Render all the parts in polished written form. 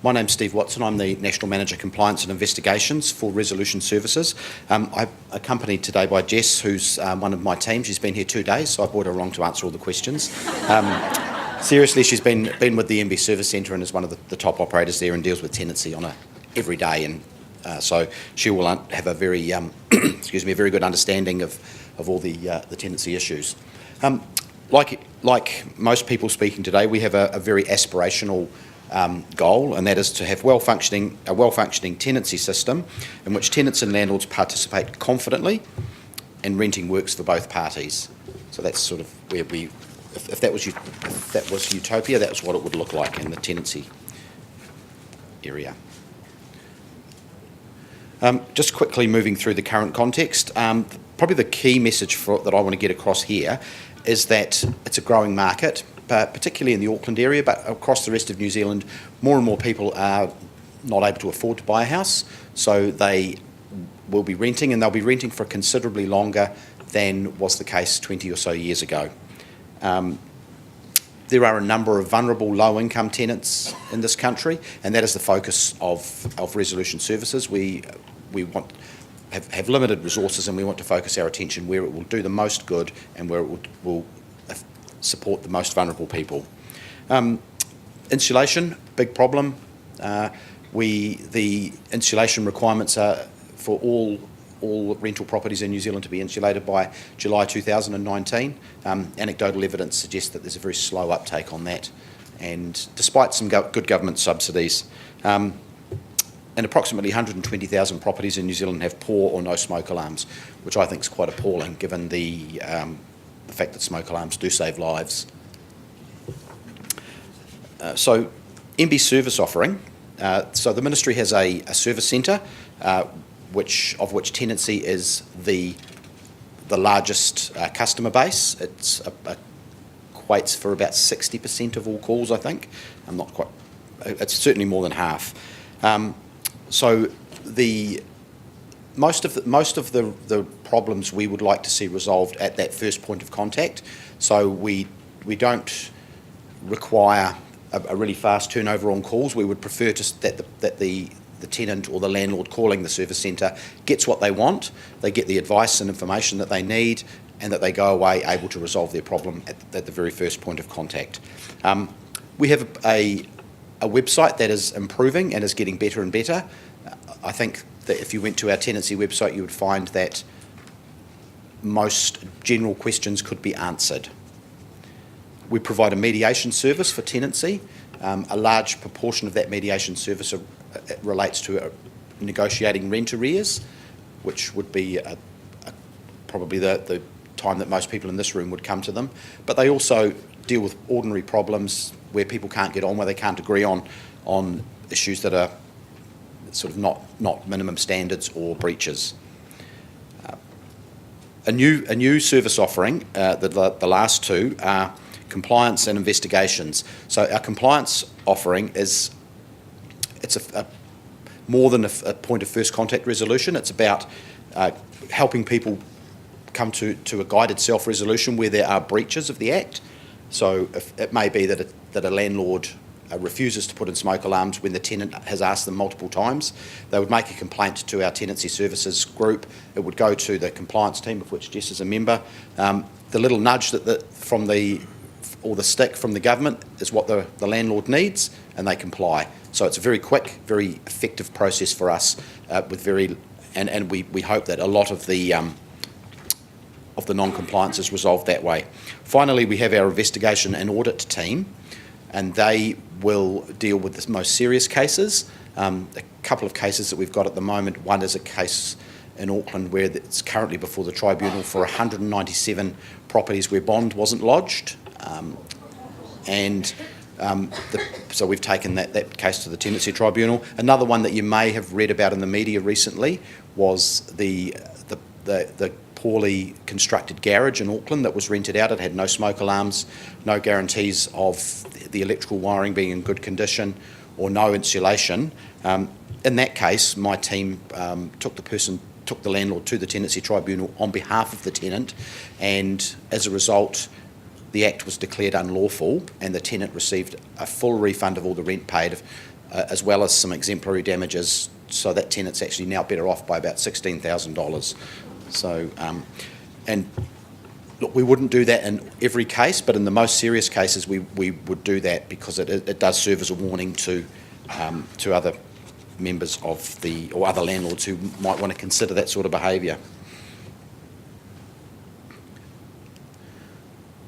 My name's Steve Watson. I'm the National Manager Compliance and Investigations for Resolution Services. I'm accompanied today by Jess, who's one of my team. She's been here 2 days, so I brought her along to answer all the questions. Seriously, she's been with the MBIE Service Centre and is one of the top operators there and deals with tenancy on every day, and so she will have a very excuse me, a very good understanding of all the tenancy issues. Like most people speaking today, we have a very aspirational goal, and that is to have a well-functioning tenancy system in which tenants and landlords participate confidently and renting works for both parties. So that's sort of where if that was utopia, that's what it would look like in the tenancy area. Just quickly moving through the current context, probably the key message that I want to get across here is that it's a growing market, particularly in the Auckland area, but across the rest of New Zealand, more and more people are not able to afford to buy a house, so they will be renting, and they'll be renting for considerably longer than was the case 20 or so years ago. There are a number of vulnerable low-income tenants in this country, and that is the focus of Resolution Services. We have limited resources, and we want to focus our attention where it will do the most good and where it will support the most vulnerable people. Insulation, big problem. The insulation requirements are for all rental properties in New Zealand to be insulated by July 2019. Anecdotal evidence suggests that there's a very slow uptake on that, and despite some good government subsidies, and approximately 120,000 properties in New Zealand have poor or no smoke alarms, which I think is quite appalling given the fact that smoke alarms do save lives. So MBIE service offering. So the Ministry has a service centre, of which Tenancy is the largest customer base. It equates for about 60% of all calls, I think. I'm not quite. It's certainly more than half. So most of the problems we would like to see resolved at that first point of contact. So we don't require a really fast turnover on calls. We would prefer that the tenant or the landlord calling the service centre gets what they want, they get the advice and information that they need, and that they go away able to resolve their problem at the very first point of contact. We have a website that is improving and is getting better and better. I think that if you went to our tenancy website, you would find that most general questions could be answered. We provide a mediation service for tenancy. A large proportion of that mediation service relates to negotiating rent arrears, which would be probably the time that most people in this room would come to them. But they also deal with ordinary problems where people can't get on, where they can't agree on issues that are sort of not minimum standards or breaches. A new service offering, the last two, are compliance and investigations. So our compliance offering it's more than a point of first contact resolution. It's about helping people come to a guided self-resolution where there are breaches of the Act. So it may be that a landlord refuses to put in smoke alarms when the tenant has asked them multiple times. They would make a complaint to our tenancy services group. It would go to the compliance team, of which Jess is a member. The little nudge or the stick from the government is what the landlord needs, and they comply. So it's a very quick, very effective process for us, and we hope that a lot of the non-compliance is resolved that way. Finally, we have our investigation and audit team, and they will deal with the most serious cases. A couple of cases that we've got at the moment. One is a case in Auckland where it's currently before the tribunal for 197 properties where bond wasn't lodged, so we've taken that case to the Tenancy Tribunal. Another one that you may have read about in the media recently was the poorly constructed garage in Auckland that was rented out. It had no smoke alarms, no guarantees of the electrical wiring being in good condition, or no insulation. In that case, my team took the landlord to the Tenancy Tribunal on behalf of the tenant, and as a result, the Act was declared unlawful, and the tenant received a full refund of all the rent paid. as well as some exemplary damages, so that tenant's actually now better off by about $16,000. So, and look, we wouldn't do that in every case, but in the most serious cases we would do that, because it does serve as a warning to other members of or other landlords who might want to consider that sort of behaviour.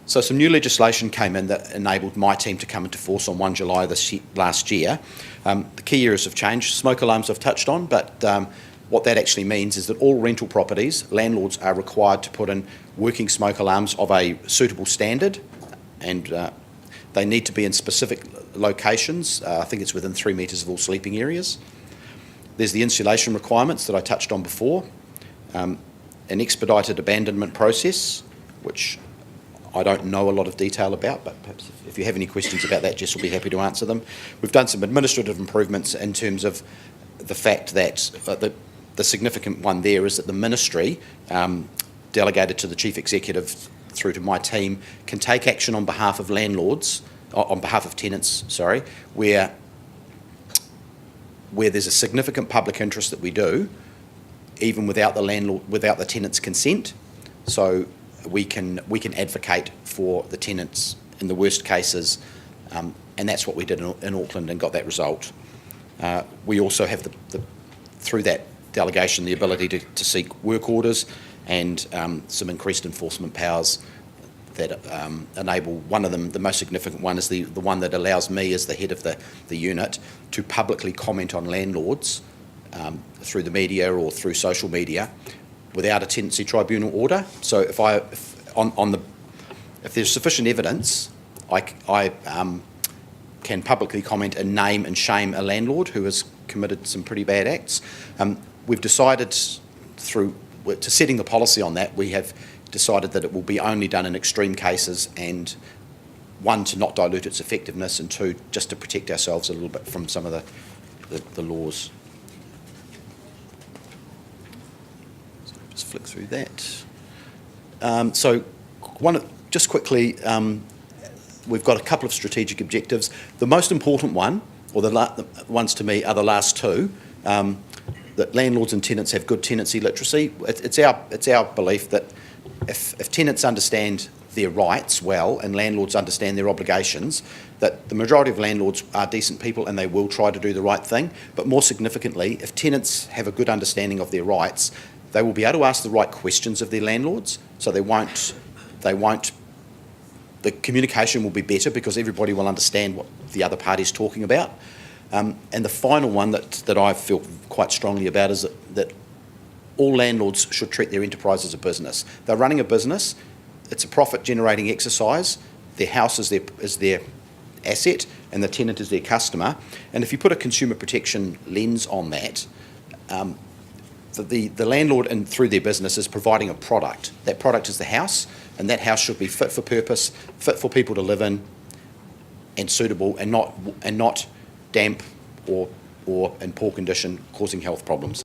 So some new legislation came in that enabled my team to come into force on 1 July last year. The key areas of change, smoke alarms I've touched on, but what that actually means is that all rental properties, landlords are required to put in working smoke alarms of a suitable standard, and they need to be in specific locations. I think it's within 3 metres of all sleeping areas. There's the insulation requirements that I touched on before, an expedited abandonment process, which I don't know a lot of detail about, but perhaps if you have any questions about that, Jess will be happy to answer them. We've done some administrative improvements in terms of the fact that the significant one there is that the ministry, delegated to the chief executive through to my team, can take action on behalf of landlords, on behalf of tenants, sorry, where there's a significant public interest that we do, even without the tenant's consent. So we can advocate for the tenants in the worst cases, and that's what we did in Auckland and got that result. We also have through that delegation the ability to seek work orders and some increased enforcement powers that enable. One of them, the most significant one, is the one that allows me as the head of the unit to publicly comment on landlords through the media or through social media without a tenancy tribunal order. So if there's sufficient evidence, I can publicly comment and name and shame a landlord who has committed some pretty bad acts. We've decided to setting the policy on that, we have decided that it will be only done in extreme cases, and one, to not dilute its effectiveness, and two, just to protect ourselves a little bit from some of the laws. So just flick through that. Just quickly, we've got a couple of strategic objectives. The most important one, or the ones to me, are the last two. That landlords and tenants have good tenancy literacy. It's our belief that if tenants understand their rights well and landlords understand their obligations, that the majority of landlords are decent people and they will try to do the right thing. But more significantly, if tenants have a good understanding of their rights, they will be able to ask the right questions of their landlords. So the communication will be better because everybody will understand what the other party's talking about. And the final one that I feel quite strongly about is that all landlords should treat their enterprise as a business. They're running a business. It's a profit-generating exercise. Their house is their asset, and the tenant is their customer. And if you put a consumer protection lens on that, the landlord, and through their business, is providing a product. That product is the house, and that house should be fit for purpose, fit for people to live in, and suitable, and not damp or in poor condition, causing health problems.